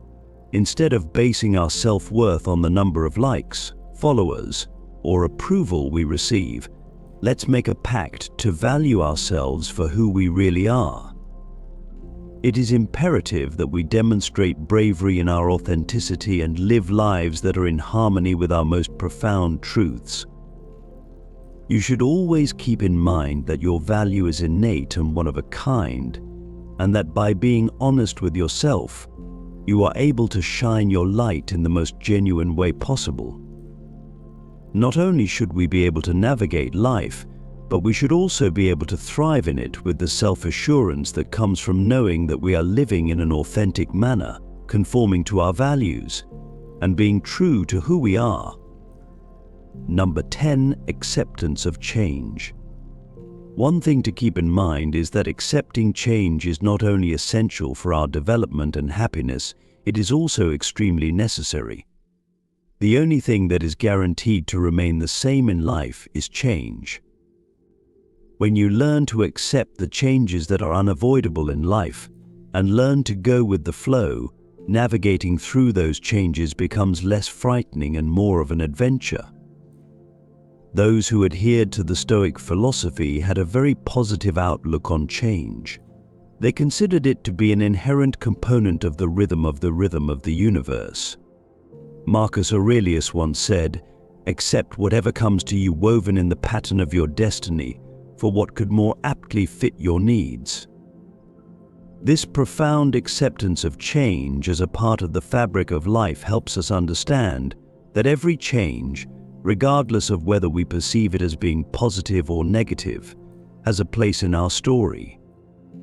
Instead of basing our self-worth on the number of likes, followers, or approval we receive, let's make a pact to value ourselves for who we really are. It is imperative that we demonstrate bravery in our authenticity and live lives that are in harmony with our most profound truths. You should always keep in mind that your value is innate and one of a kind, and that by being honest with yourself, you are able to shine your light in the most genuine way possible. Not only should we be able to navigate life, but we should also be able to thrive in it with the self-assurance that comes from knowing that we are living in an authentic manner, conforming to our values, and being true to who we are. Number 10, acceptance of change. One thing to keep in mind is that accepting change is not only essential for our development and happiness, it is also extremely necessary. The only thing that is guaranteed to remain the same in life is change. When you learn to accept the changes that are unavoidable in life and learn to go with the flow, navigating through those changes becomes less frightening and more of an adventure. Those who adhered to the Stoic philosophy had a very positive outlook on change. They considered it to be an inherent component of the rhythm of the universe. Marcus Aurelius once said, "Accept whatever comes to you woven in the pattern of your destiny, for what could more aptly fit your needs." This profound acceptance of change as a part of the fabric of life helps us understand that every change, regardless of whether we perceive it as being positive or negative, has a place in our story.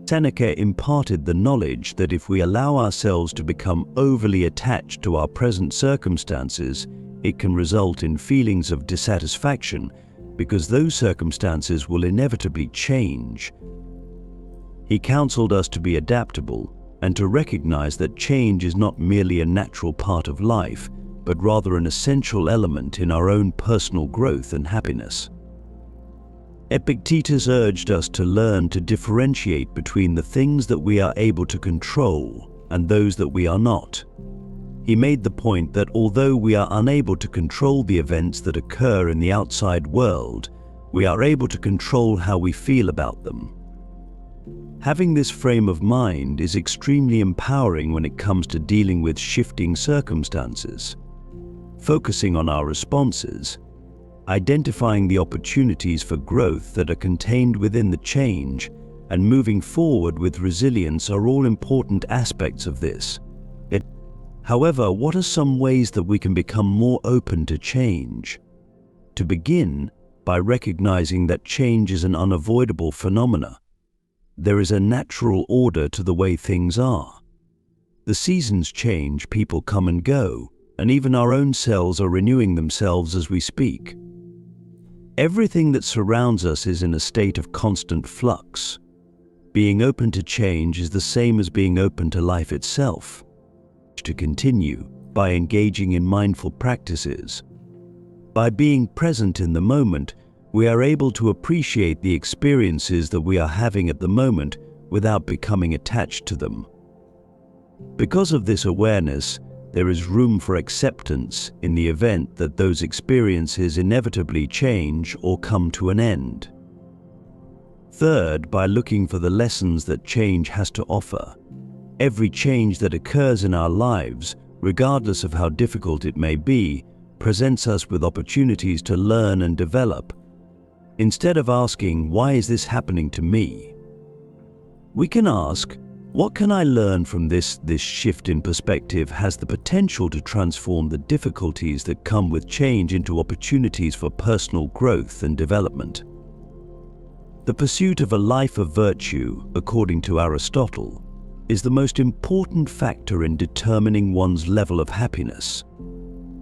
Seneca imparted the knowledge that if we allow ourselves to become overly attached to our present circumstances, it can result in feelings of dissatisfaction because those circumstances will inevitably change. He counseled us to be adaptable and to recognize that change is not merely a natural part of life, but rather an essential element in our own personal growth and happiness. Epictetus urged us to learn to differentiate between the things that we are able to control and those that we are not. He made the point that although we are unable to control the events that occur in the outside world, we are able to control how we feel about them. Having this frame of mind is extremely empowering when it comes to dealing with shifting circumstances. Focusing on our responses, identifying the opportunities for growth that are contained within the change, and moving forward with resilience are all important aspects of this. However, what are some ways that we can become more open to change? To begin, by recognizing that change is an unavoidable phenomena. There is a natural order to the way things are. The seasons change, people come and go, and even our own selves are renewing themselves as we speak. Everything that surrounds us is in a state of constant flux. Being open to change is the same as being open to life itself. To continue by engaging in mindful practices. By being present in the moment, we are able to appreciate the experiences that we are having at the moment without becoming attached to them. Because of this awareness, there is room for acceptance in the event that those experiences inevitably change or come to an end. Third, by looking for the lessons that change has to offer. Every change that occurs in our lives, regardless of how difficult it may be, presents us with opportunities to learn and develop. Instead of asking, "Why is this happening to me?" we can ask, "What can I learn from this?" This shift in perspective has the potential to transform the difficulties that come with change into opportunities for personal growth and development. The pursuit of a life of virtue, according to Aristotle, is the most important factor in determining one's level of happiness.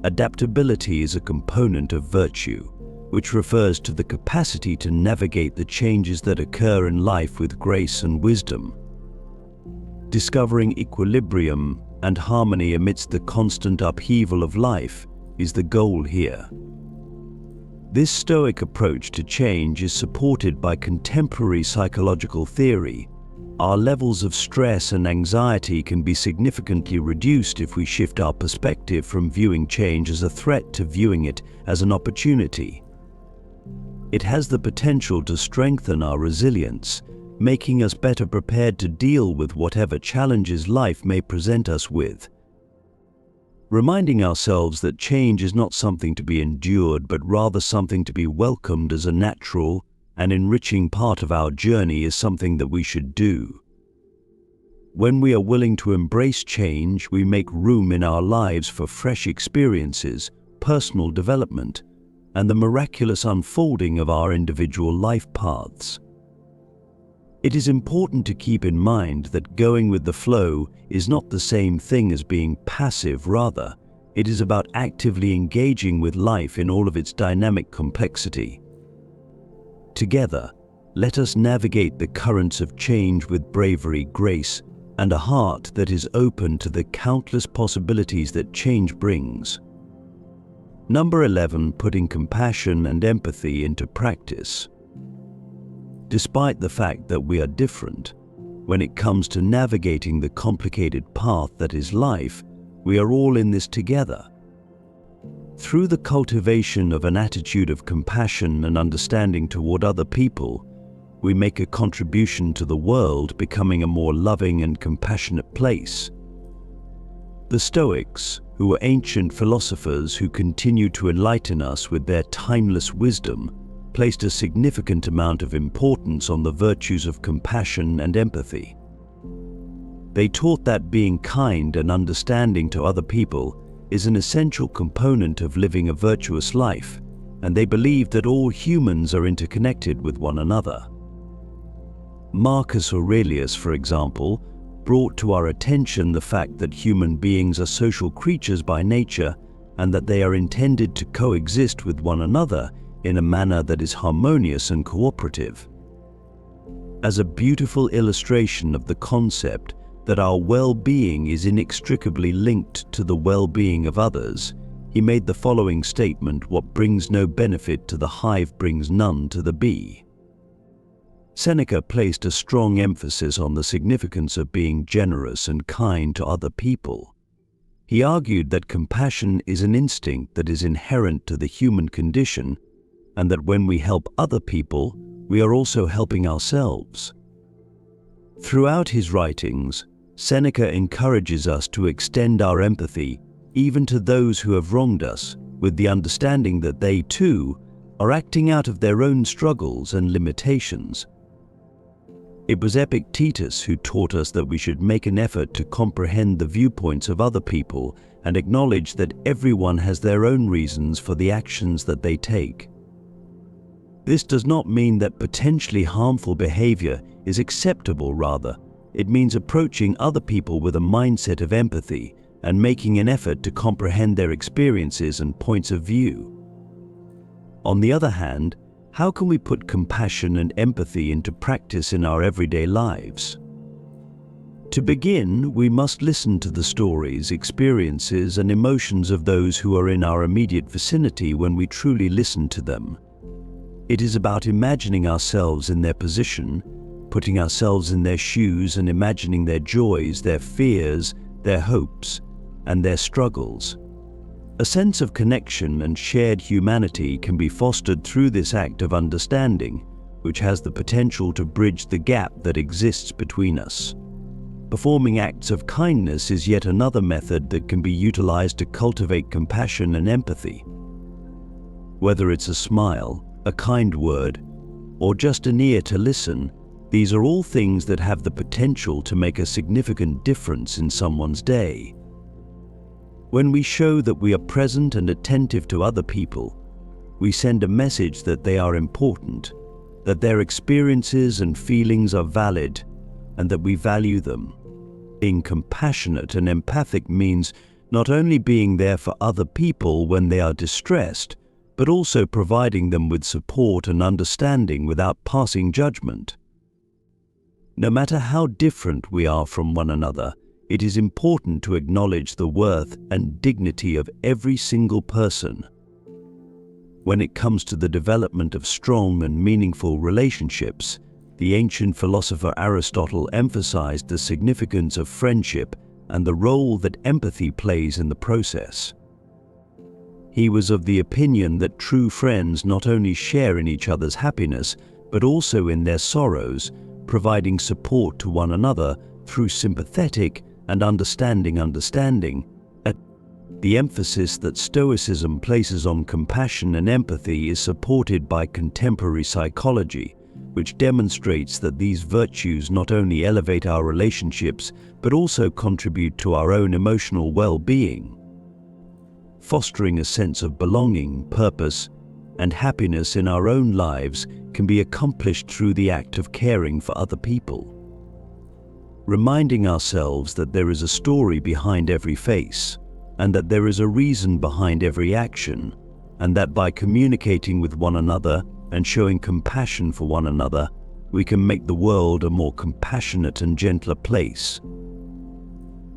Adaptability is a component of virtue, which refers to the capacity to navigate the changes that occur in life with grace and wisdom. Discovering equilibrium and harmony amidst the constant upheaval of life is the goal here. This Stoic approach to change is supported by contemporary psychological theory. Our levels of stress and anxiety can be significantly reduced if we shift our perspective from viewing change as a threat to viewing it as an opportunity. It has the potential to strengthen our resilience, making us better prepared to deal with whatever challenges life may present us with. Reminding ourselves that change is not something to be endured, but rather something to be welcomed as a natural and enriching part of our journey is something that we should do. When we are willing to embrace change, we make room in our lives for fresh experiences, personal development, and the miraculous unfolding of our individual life paths. It is important to keep in mind that going with the flow is not the same thing as being passive. Rather, it is about actively engaging with life in all of its dynamic complexity. Together, let us navigate the currents of change with bravery, grace, and a heart that is open to the countless possibilities that change brings. Number 11, putting compassion and empathy into practice. Despite the fact that we are different, when it comes to navigating the complicated path that is life, we are all in this together. Through the cultivation of an attitude of compassion and understanding toward other people, we make a contribution to the world becoming a more loving and compassionate place. The Stoics, who were ancient philosophers who continue to enlighten us with their timeless wisdom, placed a significant amount of importance on the virtues of compassion and empathy. They taught that being kind and understanding to other people is an essential component of living a virtuous life, and they believed that all humans are interconnected with one another. Marcus Aurelius, for example, brought to our attention the fact that human beings are social creatures by nature and that they are intended to coexist with one another in a manner that is harmonious and cooperative. As a beautiful illustration of the concept that our well-being is inextricably linked to the well-being of others, he made the following statement: "What brings no benefit to the hive brings none to the bee." Seneca placed a strong emphasis on the significance of being generous and kind to other people. He argued that compassion is an instinct that is inherent to the human condition, and that when we help other people, we are also helping ourselves. Throughout his writings, Seneca encourages us to extend our empathy even to those who have wronged us, with the understanding that they too are acting out of their own struggles and limitations. It was Epictetus who taught us that we should make an effort to comprehend the viewpoints of other people and acknowledge that everyone has their own reasons for the actions that they take. This does not mean that potentially harmful behavior is acceptable. Rather, it means approaching other people with a mindset of empathy and making an effort to comprehend their experiences and points of view. On the other hand, how can we put compassion and empathy into practice in our everyday lives? To begin, we must listen to the stories, experiences, and emotions of those who are in our immediate vicinity. When we truly listen to them, It is about imagining ourselves in their position, putting ourselves in their shoes and imagining their joys, their fears, their hopes, and their struggles. A sense of connection and shared humanity can be fostered through this act of understanding, which has the potential to bridge the gap that exists between us. Performing acts of kindness is yet another method that can be utilized to cultivate compassion and empathy. Whether it's a smile, a kind word, or just an ear to listen, these are all things that have the potential to make a significant difference in someone's day. When we show that we are present and attentive to other people, we send a message that they are important, that their experiences and feelings are valid, and that we value them. Being compassionate and empathic means not only being there for other people when they are distressed, but also providing them with support and understanding without passing judgment. No matter how different we are from one another, it is important to acknowledge the worth and dignity of every single person. When it comes to the development of strong and meaningful relationships, the ancient philosopher Aristotle emphasized the significance of friendship and the role that empathy plays in the process. He was of the opinion that true friends not only share in each other's happiness, but also in their sorrows, providing support to one another through sympathetic and understanding. The emphasis that Stoicism places on compassion and empathy is supported by contemporary psychology, which demonstrates that these virtues not only elevate our relationships, but also contribute to our own emotional well-being. Fostering a sense of belonging, purpose, and happiness in our own lives can be accomplished through the act of caring for other people. Reminding ourselves that there is a story behind every face, and that there is a reason behind every action, and that by communicating with one another and showing compassion for one another, we can make the world a more compassionate and gentler place.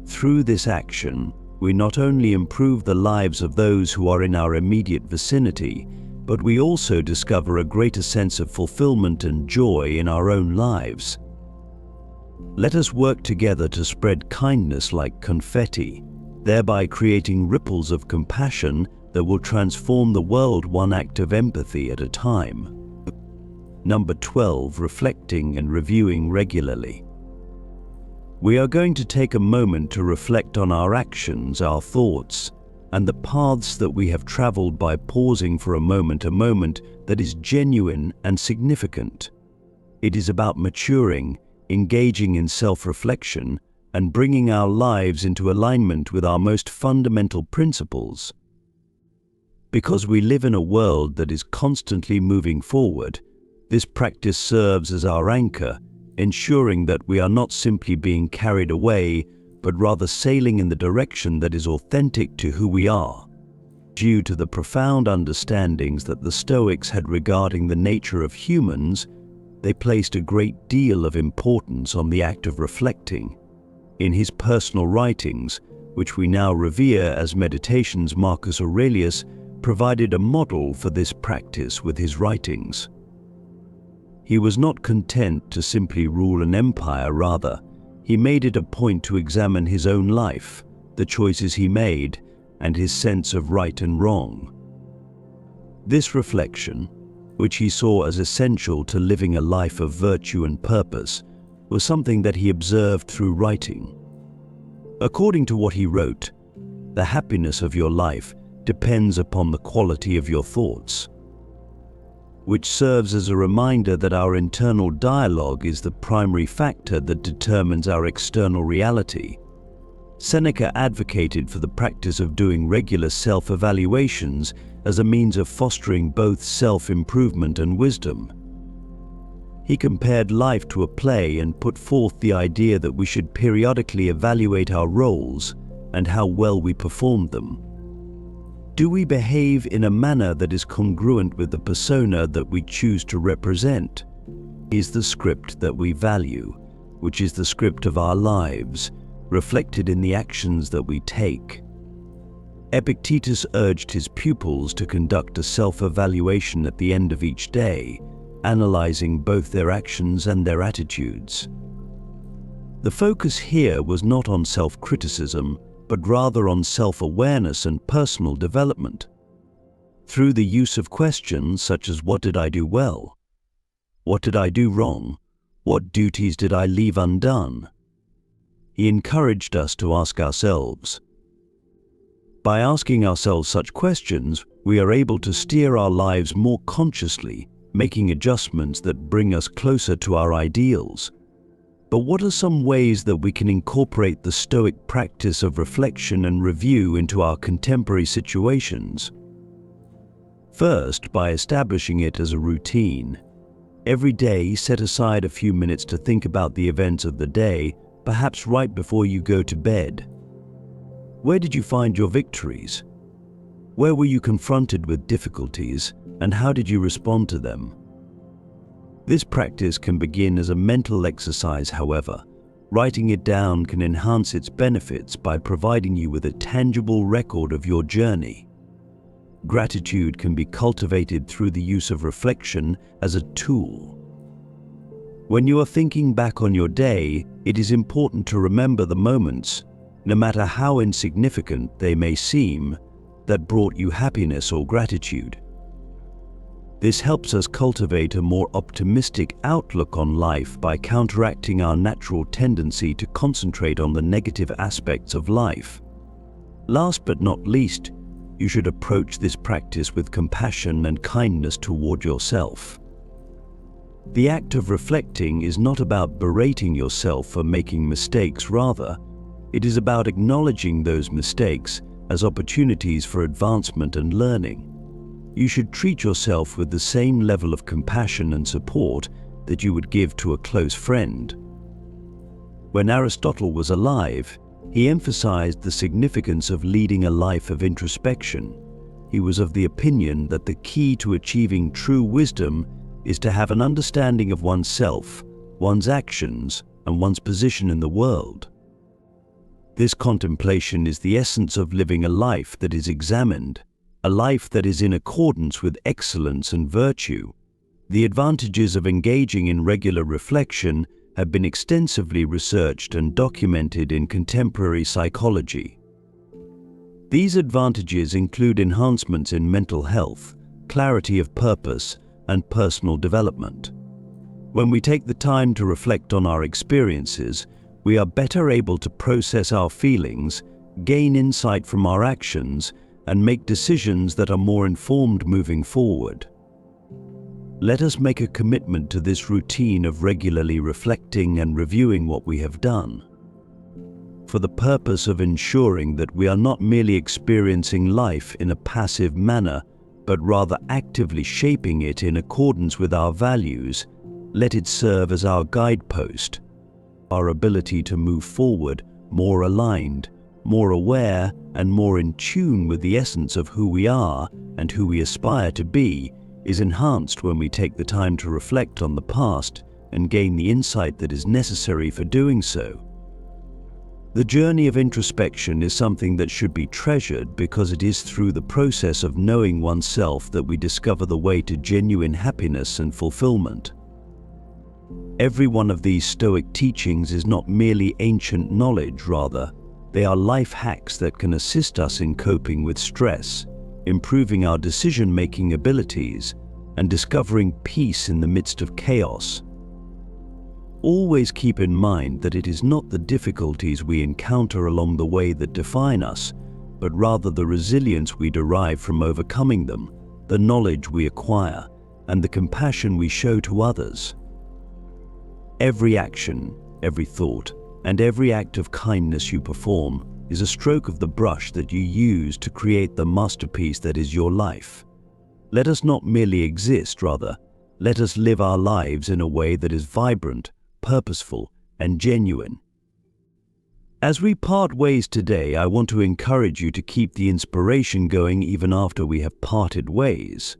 Through this action, we not only improve the lives of those who are in our immediate vicinity, but we also discover a greater sense of fulfillment and joy in our own lives. Let us work together to spread kindness like confetti, thereby creating ripples of compassion that will transform the world one act of empathy at a time. Number 12, reflecting and reviewing regularly. We are going to take a moment to reflect on our actions, our thoughts, and the paths that we have traveled by pausing for a moment that is genuine and significant. It is about maturing, engaging in self-reflection, and bringing our lives into alignment with our most fundamental principles. Because we live in a world that is constantly moving forward, this practice serves as our anchor, ensuring that we are not simply being carried away, but rather sailing in the direction that is authentic to who we are. Due to the profound understandings that the Stoics had regarding the nature of humans, they placed a great deal of importance on the act of reflecting. In his personal writings, which we now revere as meditations, Marcus Aurelius provided a model for this practice with his writings. He was not content to simply rule an empire, rather, he made it a point to examine his own life, the choices he made, and his sense of right and wrong. This reflection, which he saw as essential to living a life of virtue and purpose, was something that he observed through writing. According to what he wrote, the happiness of your life depends upon the quality of your thoughts, which serves as a reminder that our internal dialogue is the primary factor that determines our external reality. Seneca advocated for the practice of doing regular self-evaluations as a means of fostering both self-improvement and wisdom. He compared life to a play and put forth the idea that we should periodically evaluate our roles and how well we performed them. Do we behave in a manner that is congruent with the persona that we choose to represent? Is the script that we value, which is the script of our lives, reflected in the actions that we take? Epictetus urged his pupils to conduct a self-evaluation at the end of each day, analyzing both their actions and their attitudes. The focus here was not on self-criticism, but rather on self-awareness and personal development. Through the use of questions such as "What did I do well? What did I do wrong? What duties did I leave undone?" he encouraged us to ask ourselves. By asking ourselves such questions, we are able to steer our lives more consciously, making adjustments that bring us closer to our ideals. But what are some ways that we can incorporate the Stoic practice of reflection and review into our contemporary situations? First, by establishing it as a routine. Every day, set aside a few minutes to think about the events of the day, perhaps right before you go to bed. Where did you find your victories? Where were you confronted with difficulties, and how did you respond to them? This practice can begin as a mental exercise, however. Writing it down can enhance its benefits by providing you with a tangible record of your journey. Gratitude can be cultivated through the use of reflection as a tool. When you are thinking back on your day, it is important to remember the moments, no matter how insignificant they may seem, that brought you happiness or gratitude. This helps us cultivate a more optimistic outlook on life by counteracting our natural tendency to concentrate on the negative aspects of life. Last but not least, you should approach this practice with compassion and kindness toward yourself. The act of reflecting is not about berating yourself for making mistakes. Rather, it is about acknowledging those mistakes as opportunities for advancement and learning. You should treat yourself with the same level of compassion and support that you would give to a close friend. When Aristotle was alive, he emphasized the significance of leading a life of introspection. He was of the opinion that the key to achieving true wisdom is to have an understanding of oneself, one's actions, and one's position in the world. This contemplation is the essence of living a life that is examined, a life that is in accordance with excellence and virtue. The advantages of engaging in regular reflection have been extensively researched and documented in contemporary psychology. These advantages include enhancements in mental health, clarity of purpose, and personal development. When we take the time to reflect on our experiences, we are better able to process our feelings, gain insight from our actions, and make decisions that are more informed moving forward. Let us make a commitment to this routine of regularly reflecting and reviewing what we have done, for the purpose of ensuring that we are not merely experiencing life in a passive manner, but rather actively shaping it in accordance with our values. Let it serve as our guidepost, our ability to move forward more aligned, more aware, and more in tune with the essence of who we are and who we aspire to be is enhanced when we take the time to reflect on the past and gain the insight that is necessary for doing so. The journey of introspection is something that should be treasured because it is through the process of knowing oneself that we discover the way to genuine happiness and fulfillment. Every one of these Stoic teachings is not merely ancient knowledge, rather, they are life hacks that can assist us in coping with stress, improving our decision-making abilities, and discovering peace in the midst of chaos. Always keep in mind that it is not the difficulties we encounter along the way that define us, but rather the resilience we derive from overcoming them, the knowledge we acquire, and the compassion we show to others. Every action, every thought, and every act of kindness you perform is a stroke of the brush that you use to create the masterpiece that is your life. Let us not merely exist, rather, let us live our lives in a way that is vibrant, purposeful, and genuine. As we part ways today, I want to encourage you to keep the inspiration going even after we have parted ways.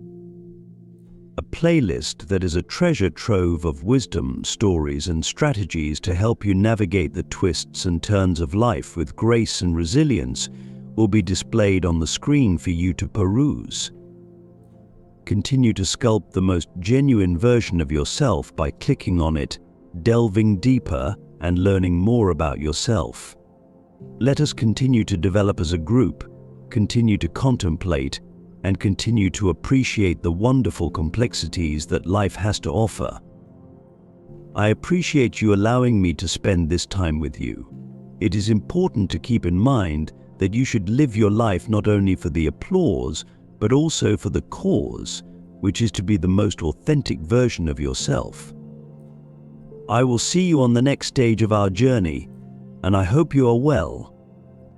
A playlist that is a treasure trove of wisdom, stories, and strategies to help you navigate the twists and turns of life with grace and resilience will be displayed on the screen for you to peruse. Continue to sculpt the most genuine version of yourself by clicking on it, delving deeper, and learning more about yourself. Let us continue to develop as a group, continue to contemplate, and continue to appreciate the wonderful complexities that life has to offer. I appreciate you allowing me to spend this time with you. It is important to keep in mind that you should live your life not only for the applause, but also for the cause, which is to be the most authentic version of yourself. I will see you on the next stage of our journey, and I hope you are well.